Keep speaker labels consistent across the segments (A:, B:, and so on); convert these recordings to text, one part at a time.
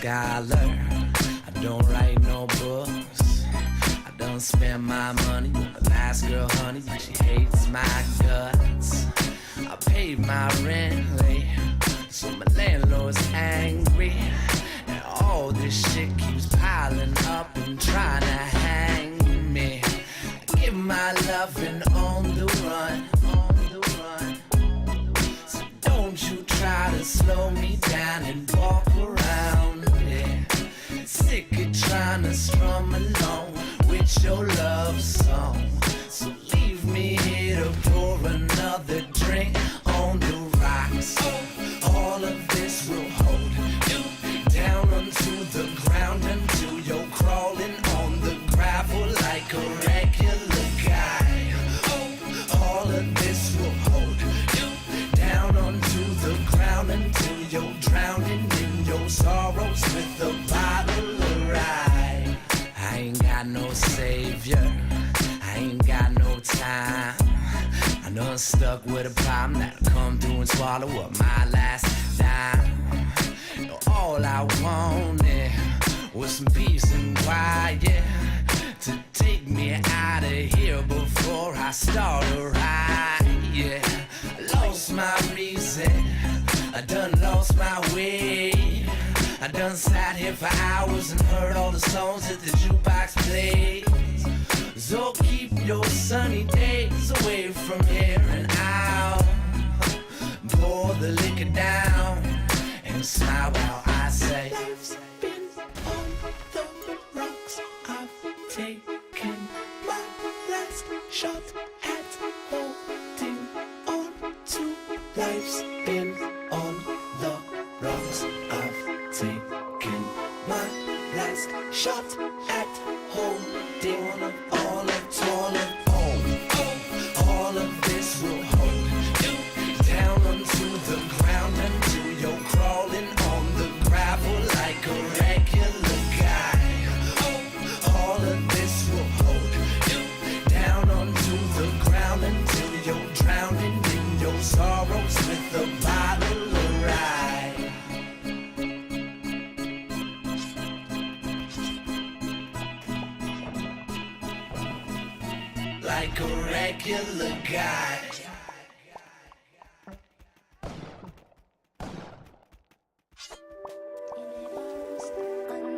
A: scholar. I don't write no books. I don't spend my money on the last girl, honey. She hates my guts. I paid my rent late, so my landlord's angry. And all this shit keeps piling up and trying to hang me. I give my loving on the run, on the run. So don't you try to slow me down and walk around me. Sick of trying to strum along with your love song. So leave me here to pour another drink on the rocks. All of this will hold you down onto the ground until you're crawling on the gravel like a regular guy. All of this will hold you down onto the ground until you're drowning in your sorrows with a bottle of rye. I ain't got no savior, I ain't got no time. I know I'm stuck with a problem that'll come through and swallow up my last dime. You know, all I wanted was some peace and quiet to take me out of here before I start a ride. Yeah, I lost my reason, I done lost my way. I done sat here for hours and heard all the songs that the jukebox plays. So keep your sunny days away from here and out. Pour the liquor down and smile while I say, life's been on the rocks. I've taken my last shot at holding on to. Life's been on the rocks. I've taken my last shot at holding on. All of this will hold you down onto the ground until you're crawling on the gravel like a regular guy. All of this will hold you down onto the ground until you're drowning in your sorrows with a bottle of rye. Like a regular guy.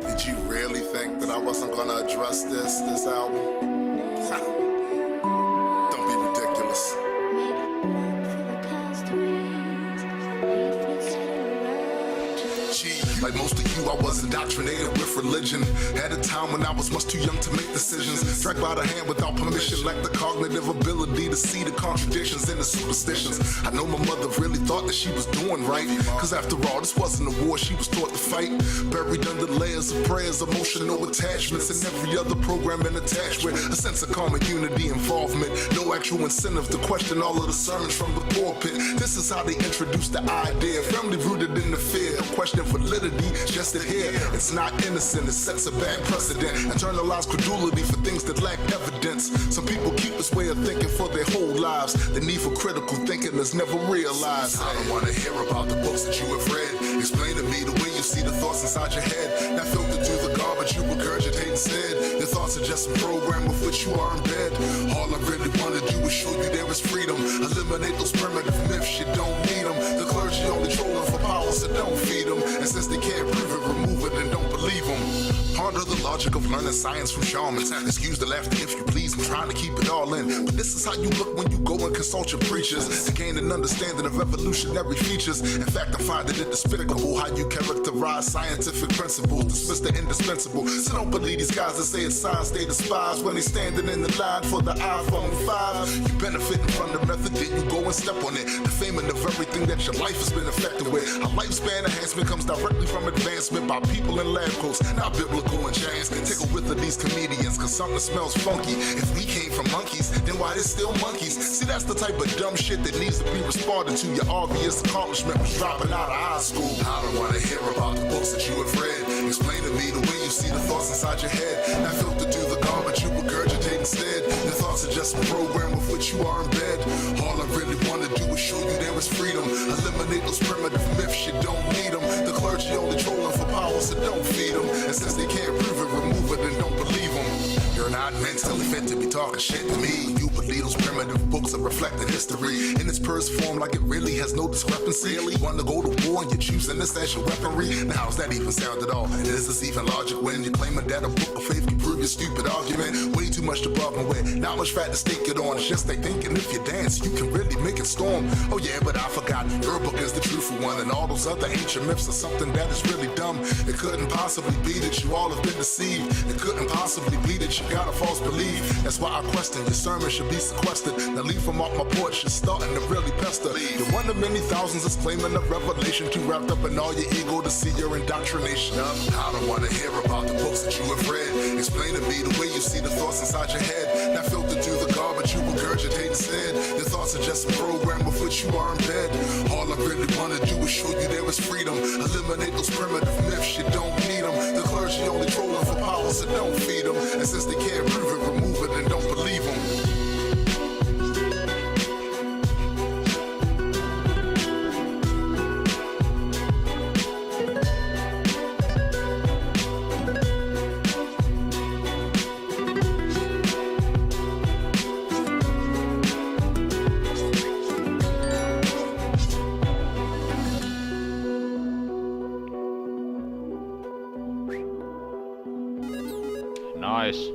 B: Did you really think that I wasn't gonna address this album? Don't be ridiculous. Like most of you, I was indoctrinated with religion. At a time when I was much too young to make decisions. Dragged by the hand without permission. Lacked the cognitive ability to see the contradictions and the superstitions. I know my mother really thought that she was doing right. Cause after all, this wasn't a war she was taught to fight. Buried under layers of prayers, emotional attachments, and every other program and attached with a sense of common unity, involvement. No actual incentive to question all of the sermons from the pulpit. This is how they introduced the idea. Firmly rooted in the fear, no question validity. Just adhere, it's not innocent, it sets a bad precedent. Internalized credulity for things that lack evidence. Some people keep this way of thinking for their whole lives. The need for critical thinking is never realized. I don't wanna hear about the books that you have read. Explain to me the way you see the thoughts inside your head. Not filtered through the garbage you regurgitate instead. Your thoughts are just a program with which you are in bed. All I really wanna do is show you there is freedom. Eliminate those primitive myths, you don't need them. The clergy only trolling for power, so don't feed them. And since they can't prove it, remove it and don't believe them. Ponder the logic of learning science from shamans. Excuse the laughter if you please, I'm trying to keep it all in. But this is how you look when you go and consult your preachers to gain an understanding of evolutionary features. In fact, I find it despicable how you characterize scientific principles, dismiss the indispensable. So don't believe these guys that say it's science they despise when they standing in the line for the iPhone 5. You benefiting from the method, then you go and step on it. The fame of everything that your life has been affected with. A lifespan enhancement comes directly from advancement by people in lab coats, not biblical enchantments. Take a whiff of these comedians, cause something smells funky. If we came from monkeys, then why there's still monkeys? See, that's the type of dumb shit that needs to be responded to. Your obvious accomplishment was dropping out of high school. I don't wanna hear about the books that you have read. Explain to me the way you see the thoughts inside your head. Not filtered through the garbage you regurgitate instead. Your thoughts are just a program with which you are in bed. All I really wanna do is show you there is freedom. Eliminate those primitive myths, you don't need them. The clergy only trolling for power, so don't feed them. And since they can't prove it, remove it and don't believe them. You're not mentally fit to be talking shit to me. You believe those primitive books of reflected history in its purest form, like it really has no discrepancy. You want to go to war and you're choosing this as your weaponry. Now how's that even sound at all? And is this even logic when you're claiming that a book of faith can prove your stupid argument? Way too much to bargain with, not much fat to stake it on. It's just they thinking if you dance, you can really make it storm. Oh yeah, but I forgot, your book is the truthful one, and all those other ancient myths are something that is really dumb. It couldn't possibly be that you all have been deceived. It couldn't possibly be that you got a false belief. That's why I question your sermon should be sequestered. Now leave from off my porch, you're starting to really pester. You're one of many thousands that's claiming a revelation, too wrapped up in all your ego to see your indoctrination. I don't want to hear about the books that you have read. Explain to me the way you see the thoughts inside your head. Not filtered through the garbage you regurgitate instead. Your thoughts are just a program with which you are in bed. All I really want to do is show you there is freedom. Eliminate those primitive myths, you don't need them. The clergy only trolling for power, so don't feed them. And since they can't prove it, remove it and don't believe them.
C: Nice.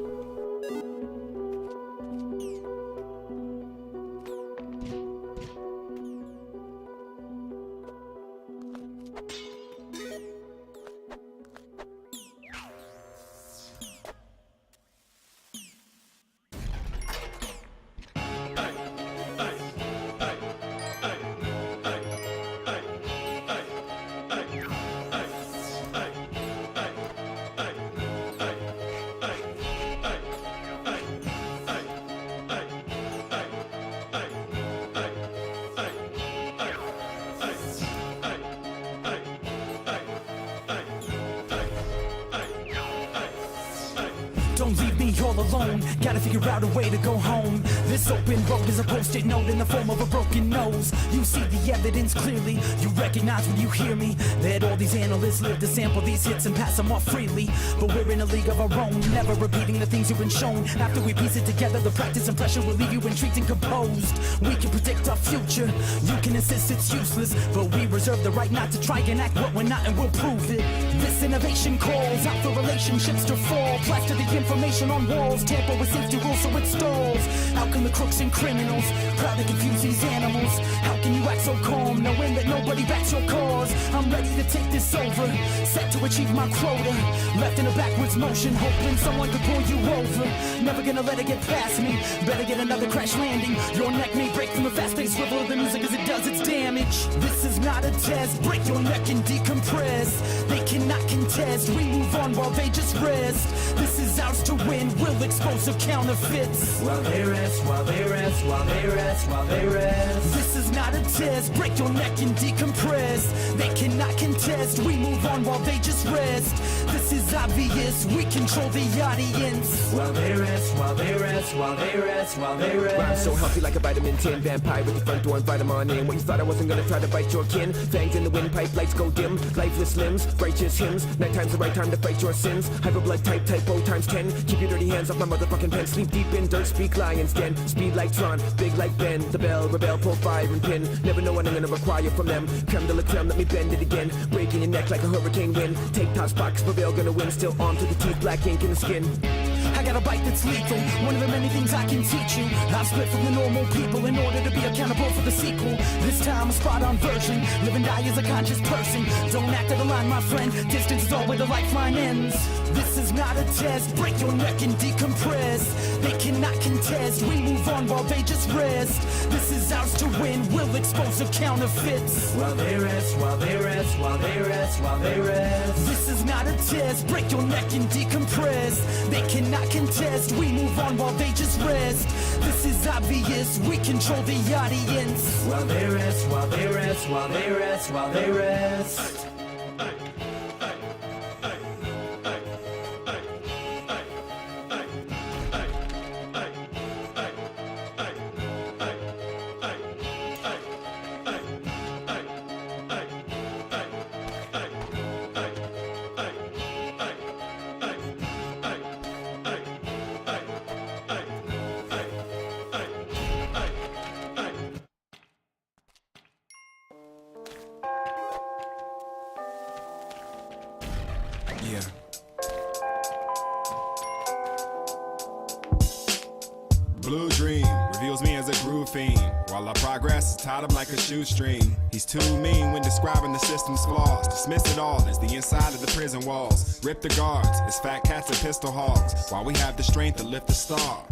D: Don't leave me all alone, gotta figure out a way to go home. This open road is a post-it note in the form of a broken nose. You see the evidence clearly, you recognize when you hear me that all these analysts live to sample these hits and pass them off freely. But we're in a league of our own, never repeating the things you've been shown. After we piece it together, the practice and pressure will leave you intrigued and composed. We can predict our future, you can insist it's useless, but we reserve the right not to try and act what we're not, and we'll prove it. This innovation calls out for relationships to fall, plaster the information on walls, tamper with safety rules so it stalls. How can the crooks and criminals proudly confuse these animals? How can you act so calm knowing that nobody backs your cause? I'm ready to take this over, set to achieve my quota. Left in a backwards motion, hoping someone could pull you over. Never gonna let it get past me, better get another crash landing. Your neck may break from the fast-paced swivel of the music as it does its damage. This is not a test, break your neck and decompress. They cannot contest, we move on while they just rest. This is ours to win, we'll expose the counterfeits. While they rest, while they rest, while they rest, while they rest. This is not a test, break your neck and decompress. They cannot contest, we move on while they just rest. This is obvious, we control the audience. While they rest, while they rest, while they rest, while they rest.
E: Rhyme so healthy like a vitamin 10 vampire with the front door, invite them on in. What you thought I wasn't gonna try to bite your kin? Fangs in the windpipe, lights go dim, lifeless limbs, righteous hymns. Nighttime's the right time to fight your sins. Hyper blood type, typo times 10. Keep your dirty hands off my motherfucking pen. Sleep deep in dirt, speak lion's den. Speed like Tron, big like Ben. The bell, rebel, pull fire and pin. Never know what I'm gonna require from them. Creme de la creme, let me bend it again. Breaking your neck like a hurricane wind. Take top spots, prevail, gonna win. Still armed to the teeth, black ink in the skin.
D: I got a bite that's lethal, one of the many things I can teach you. I've split from the normal people in order to be accountable for the sequel. This time a spot-on version, live and die as a conscious person. Don't act out of line, my friend, distance is all where the lifeline ends. This is not a test, break your neck and decompress. They cannot contest, we move on while they just rest. This is ours to win, we'll expose the counterfeits. While they rest, while they rest, while they rest, while they rest. This is not a test, break your neck and decompress. They cannot contest, we move on while they just rest. This is obvious, we control the audience. While they rest, while they rest, while they rest, while they rest.
F: blue dream reveals me as a groove fiend, while our progress is tied up like a shoestring. He's too mean when describing the system's flaws. Dismiss it all as the inside of the prison walls. Rip the guards as fat cats and pistol hogs, while we have the strength to lift the star.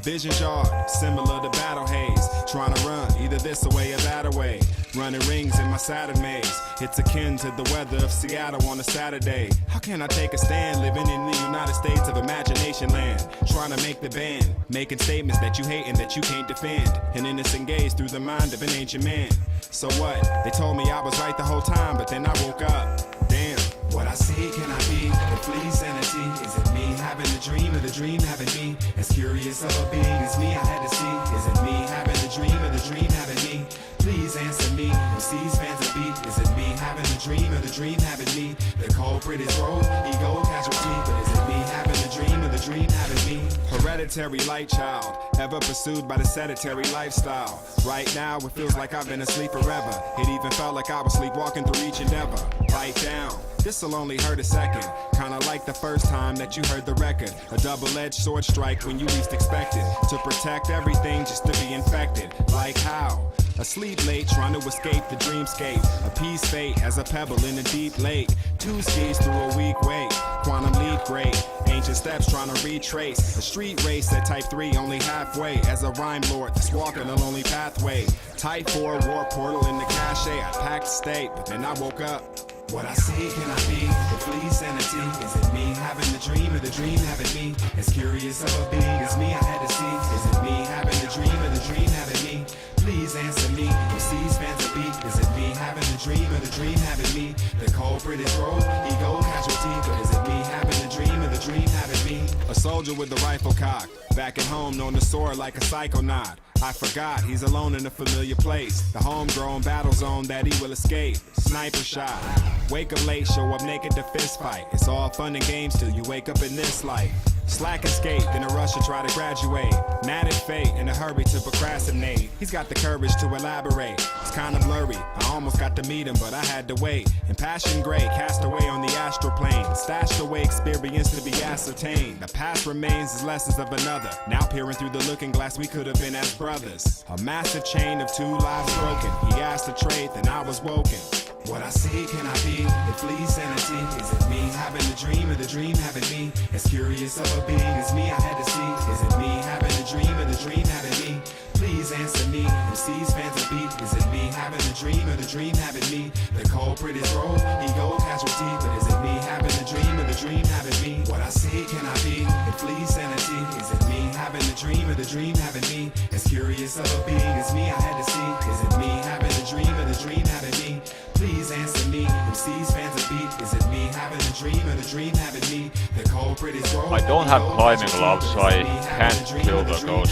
F: Vision jarred, similar to battle haze. Trying to run either this away or that away. Running rings in my Saturn maze. It's akin to the weather of Seattle on a Saturday. How can I take a stand living in the United States of imagination land? Trying to make the band, making statements that you hate and that you can't defend. An innocent gaze through the mind of an ancient man. So what? They told me I was right the whole time, but then I woke up. Damn. What I see, can I be? It flees sanity. Is it me having the dream or the dream having me? As curious of a being as me, I had to see. Is it me having the dream or the dream having me? Please answer me. MC's fans a beat. Is it me having the dream or the dream having me? The culprit is rogue, ego casualty. But is it me having the dream or the dream having me? Hereditary light child, ever pursued by the sedentary lifestyle. Right now it feels like I've been asleep forever. It even felt like I was sleepwalking through each endeavor. Bite down. This'll only hurt a second, kinda like the first time that you heard the record. A double-edged sword strike when you least expect it. To protect everything just to be infected. Like how? Asleep late, trying to escape the dreamscape. Appease fate as a pebble in a deep lake. Two skis through a weak wait. Quantum leap great. Ancient steps trying to retrace. A street race at type 3 only halfway. As a rhyme lord that's walking a lonely pathway. Type 4 war portal in the cache. I packed state, but then I woke up. What I see, can I be? It flees sanity. Is it me having the dream or the dream having me? As curious of a being as me, I had to see. Is it me having the dream or the dream having me? Please answer me. MC's fans a beat. Is it me having the dream or the dream having me? The culprit is rogue, ego casualty. But is it me having the dream or the dream having me? A soldier with the rifle cocked, back at home known to soar like a psychonaut. I forgot he's alone in a familiar place. The homegrown battle zone that he will escape. Sniper shot. Wake up late, show up naked to fist fight. It's all fun and games till you wake up in this life. Slack escape, in a rush to try to graduate. Mad at fate, in a hurry to procrastinate. He's got the courage to elaborate. It's kinda blurry, I almost got to meet him, but I had to wait. Impassioned gray, cast away on the astral plane. Stashed away experience to be ascertained. The past remains as lessons of another. Now peering through the looking glass, we could have been as brothers. A massive chain of 2 lives broken. He asked to trade, then I was woken. What I see, can I be? It flees sanity. Is it me having the dream or the dream having me? As curious of a being as me, I had to see. Is it me having the dream or the dream having me? Please answer me. MC's fans a beat. Is it me having the dream or the dream having me? The culprit is rogue, ego casualty. But is it me having the dream or the dream having me? What I see, can I be? It flees sanity. Is it me having the dream or the dream having me? As curious of a being as me, I had to see. Is it me having the dream or the dream having me? Please answer me. MC's fans a beat. Is it me having the dream or the dream having me? The culprit is rogue.
C: I don't have climbing gloves, so I can't kill the ghost.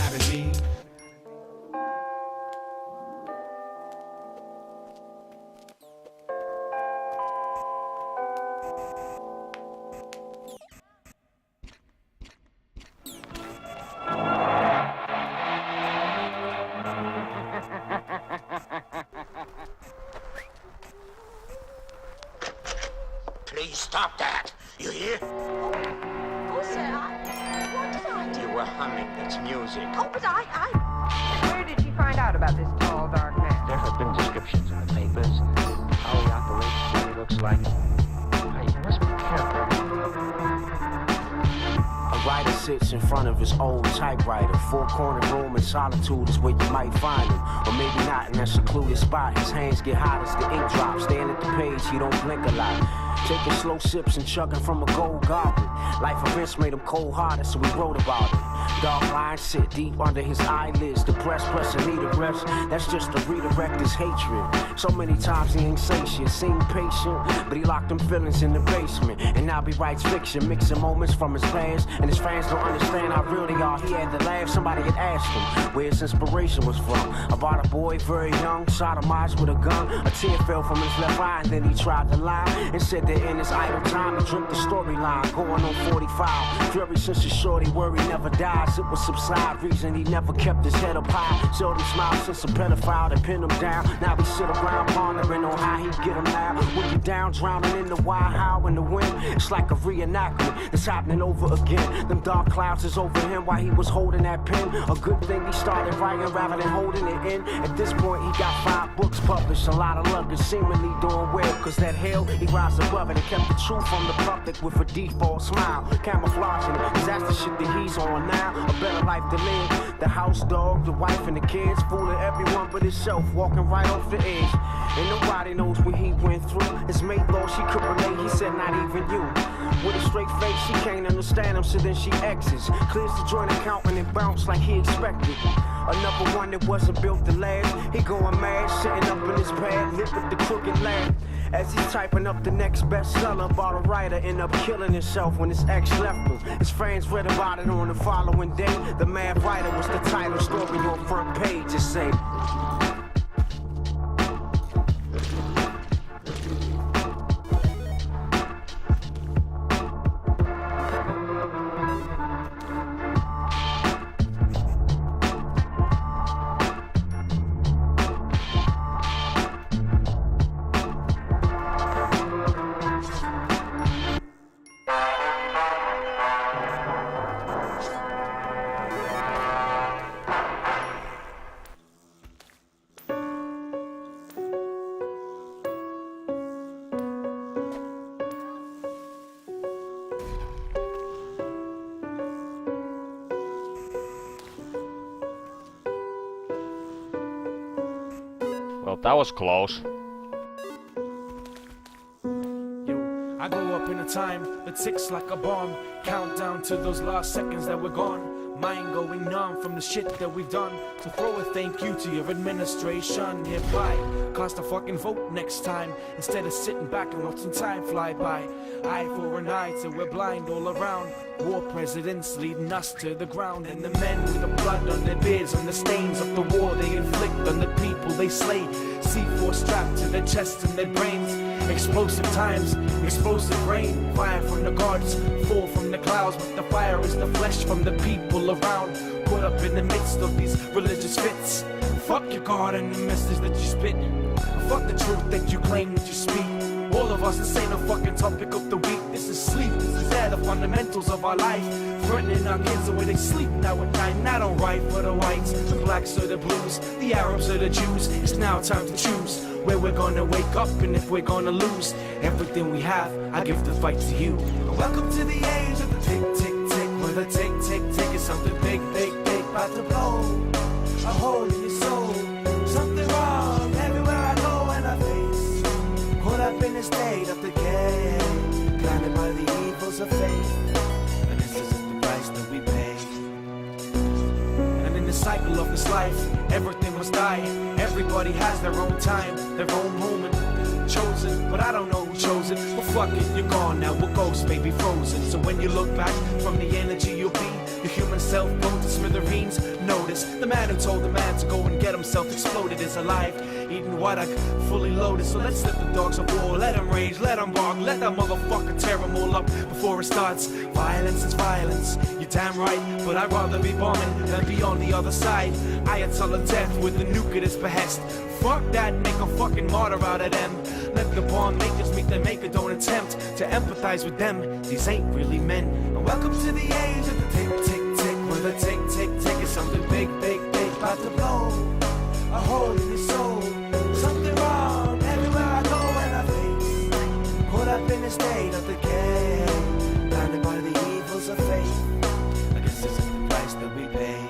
G: Please stop that. You hear?
H: Oh, sir, what did I do?
G: You were humming its music.
H: Oh, but I...
I: Where did she find out about this tall, dark man?
J: There have been descriptions in the papers. How he operates, what he looks like. You must be careful.
K: A writer sits in front of his old typewriter. Four-cornered room in solitude is where you might find him. Or maybe not in that secluded spot. His hands get hot as the ink drops. Staring at the page, he don't blink a lot. Taking slow sips and chugging from a gold goblet. Life events made him cold-hearted, so he wrote about it. Dark lines sit deep under his eyelids. Depressed, pressing need of rest. That's just to redirect his hatred. So many times he ain't say shit, seemed patient, but he locked them feelings in the basement. And now he writes fiction, mixing moments from his past. And his fans don't understand how real they are. He had to laugh. Somebody had asked him where his inspiration was from. About a boy very young, sodomized with a gun. A tear fell from his left eye, and then he tried to lie and said that in his idle time he dreamt the storyline going on 45. Fury since his shorty worry never dies. lies, it was subside. Reason he never kept his head up high. Showed him smile since a pedophile that pinned him down. Now we sit around pondering on how he get him now. When you down, drowning in the wild, how in the wind. It's like a reenactment that's happening over again. Them dark clouds is over him while he was holding that pen. A good thing he started writing rather than holding it in. At this point, he got 5 books published. A lot of luck is seemingly doing well. Cause that hell, he rise above it and kept the truth from the public with a default smile. Camouflaging it, cause that's the shit that he's on now. A better life to live. The house dog, the wife and the kids, fooling everyone but himself, walking right off the edge. And nobody knows what he went through. His mate thought she could relate, he said not even you. With a straight face, she can't understand him, so then she exits. Clears the joint account and it bounced like he expected. Another one that wasn't built to last. He going mad, sitting up in his pad, lit with the crooked laugh. As he's typing up the next bestseller about a writer, end up killing himself when his ex left him. His friends read about it on the following day. The Mad Writer was the title, story on front page. It say,
C: Well, that was close.
D: I go up in a time that ticks like a bomb. Countdown to those last seconds that we're gone. Mind going numb from the shit that we've done. So throw a thank you to your administration. Hereby, cast a fucking vote next time. Instead of sitting back and watching time fly by. Eye for an eye till we're blind all around. War presidents leading us to the ground. And the men with the blood on their beards, on the stains of the war they inflict on the people they slay. C4 strapped to their chests and their brains. Explosive times, explosive rain. Fire from the gods, fall from the clouds. But the fire is the flesh from the people around. Caught up in the midst of these religious fits. Fuck your God and the message that you spit. Fuck the truth that you claim that you speak. All of us, this ain't a fucking topic of the week. This is sleep, this is air, the fundamentals of our life. Threatening our kids the way they sleep now at night. Not alright for the whites, the blacks or the blues, the Arabs or the Jews. It's now time to choose where we're gonna wake up and if we're gonna lose. Everything we have, I give the fight to you. Welcome to the age of the tick, tick, tick. Where the tick, tick, tick is something big, big, big about to blow. A hole in your soul, something wrong everywhere I go and I face. Caught up in a state of decay, blinded by the evils of fate. And this isn't the price that we pay. And in the cycle of this life, everything must die. Everybody has their own time, their own moment. Chosen, but I don't know who chose it. Well, fuck it, you're gone now. We're ghosts, baby, frozen. So when you look back from the energy you'll be, your human self blown to smithereens. Notice the man who told the man to go and get himself exploded is alive, eating what I fully loaded. So let's let the dogs of war, let them rage, let them bark, let that motherfucker tear them all up before it starts. Violence is violence, you're damn right, but I'd rather be bombing than be on the other side. Ayatollah death with the nuke at his behest. Fuck that, make a fucking martyr out of them. Let the bomb makers meet the maker, don't attempt to empathize with them. These ain't really men. And welcome to the age of the tick, tick, tick. Where the tick, tick, tick is something big, big, big about to blow. A hole in your soul, something wrong everywhere I go and I face. Caught up in a state of decay, blinded by the evils of fate. I guess this is the price that we pay.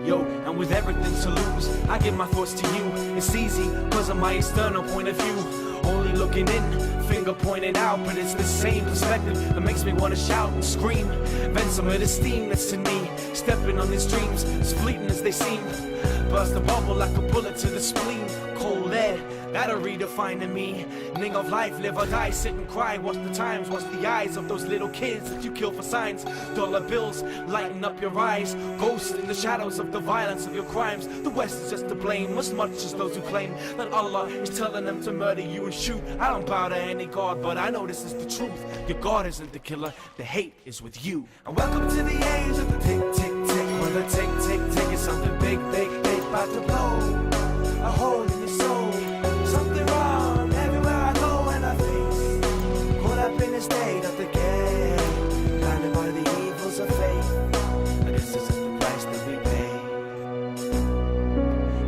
D: Yo, and with everything to lose, I give my thoughts to you. It's easy, cause of my external point of view. Only looking in, finger pointed out, but it's the same perspective that makes me wanna shout and scream. Vent some of the steam that's in me, stepping on these dreams, as fleeting as they seem. Burst a bubble like a bullet to the spleen. Cold air,
L: that'll redefine the meaning of life. Live or die, sit and cry. What's the times, what's the eyes of those little kids that you kill for signs? Dollar bills lighten up your eyes, ghosts in the shadows of the violence of your crimes. The West is just to blame as much as those who claim that Allah is telling them to murder you and shoot. I don't bow to any god, but I know this is the truth. Your God isn't the killer, the hate is with you. And welcome to the age of the tick, tick, tick, where the tick, tick, tick is something big, big, big, about to blow a hole in your soul. Something wrong everywhere I go and I face, caught up in the state of decay, blinded by the evils of faith. But this isn't the price that we pay.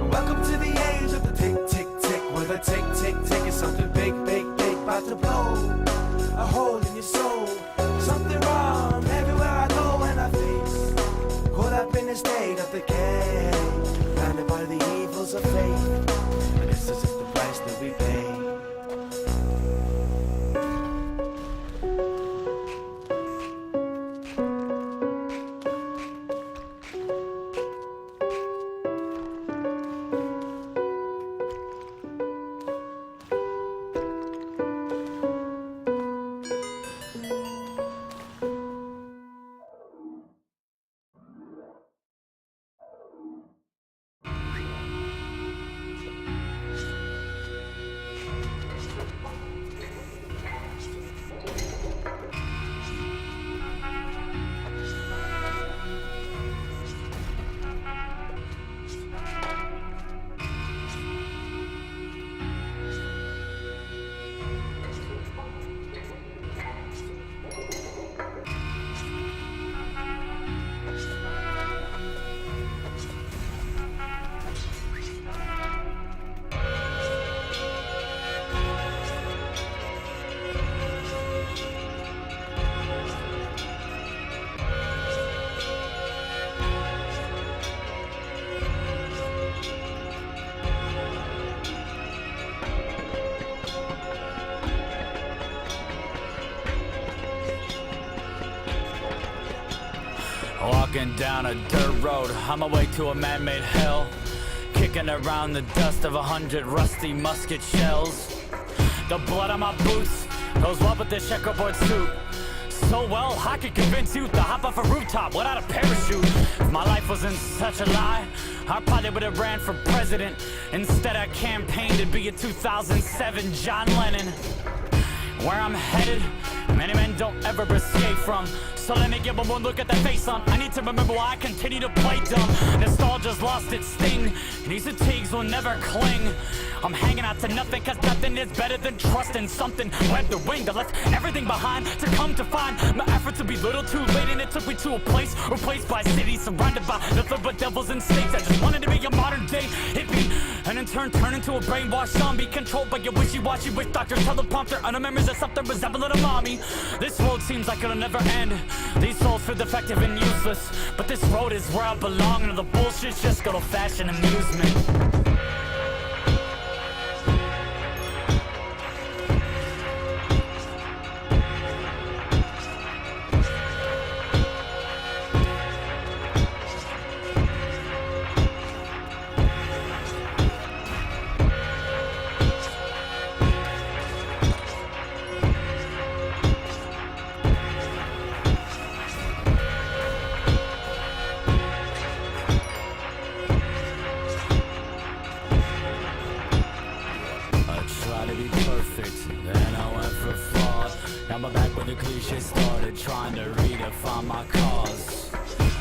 L: And welcome to the age of the tick, tick, tick, where the tick, tick, tick is something big, big, big, about to blow a hole in your soul. Something wrong everywhere I go and I face, caught up in the state of decay, blinded by the evils of faith. But this isn't the price that we pay.
M: Walking down a dirt road on my way to a man-made hell, kicking around the dust of 100 rusty musket shells. The blood on my boots goes well with this checkerboard suit. So well, I could convince you to hop off a rooftop without a parachute. If my life wasn't such a lie, I probably would have ran for president. Instead I campaigned to be a 2007 John Lennon. Where I'm headed, many men don't ever escape from. So let me give them one look at the face on. I need to remember why I continue to play dumb. Nostalgia's lost its sting, and these fatigues will never cling. I'm hanging out to nothing, cause nothing is better than trusting something. Web the wing that left everything behind, to come to find my efforts to be little too late. And it took me to a place replaced by cities, surrounded by nothing but devils and snakes. I just wanted to be a modern day hippie, and in turn turn into a brainwashed zombie, controlled by your wishy-washy witch doctor teleprompter, under memories of something resembling a mommy. This road seems like it'll never end. These souls feel defective and useless, but this road is where I belong, and the bullshit's just good old-fashioned amusement. Cliche started trying to redefine my cause.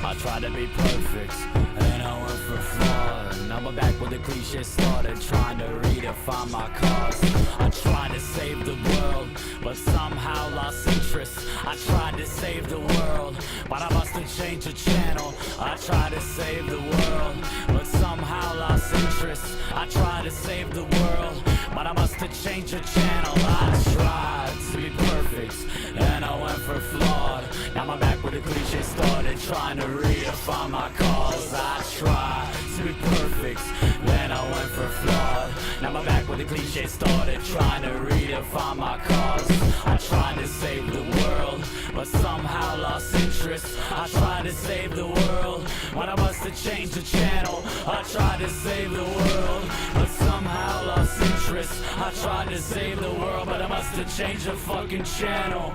M: I tried to be perfect, and I went for fraud. Now I'm back with the cliche started trying to redefine my cause. I tried to save the world, but somehow lost interest. I tried to save the world, but I must have changed the channel. I tried to save the world, but somehow lost interest. I tried to save the world, but I must have changed the channel. I tried to be perfect, and I went for flawed. Now I'm back with the cliche started trying to redefine my cause. I tried to be perfect, then I went for flawed. Now my back with the cliche started, trying to redefine my cause. I tried to save the world, but somehow lost interest. I tried to save the world when I must have changed the channel. I tried to save the world, but somehow lost interest. I tried to save the world, but I must have changed the fucking channel.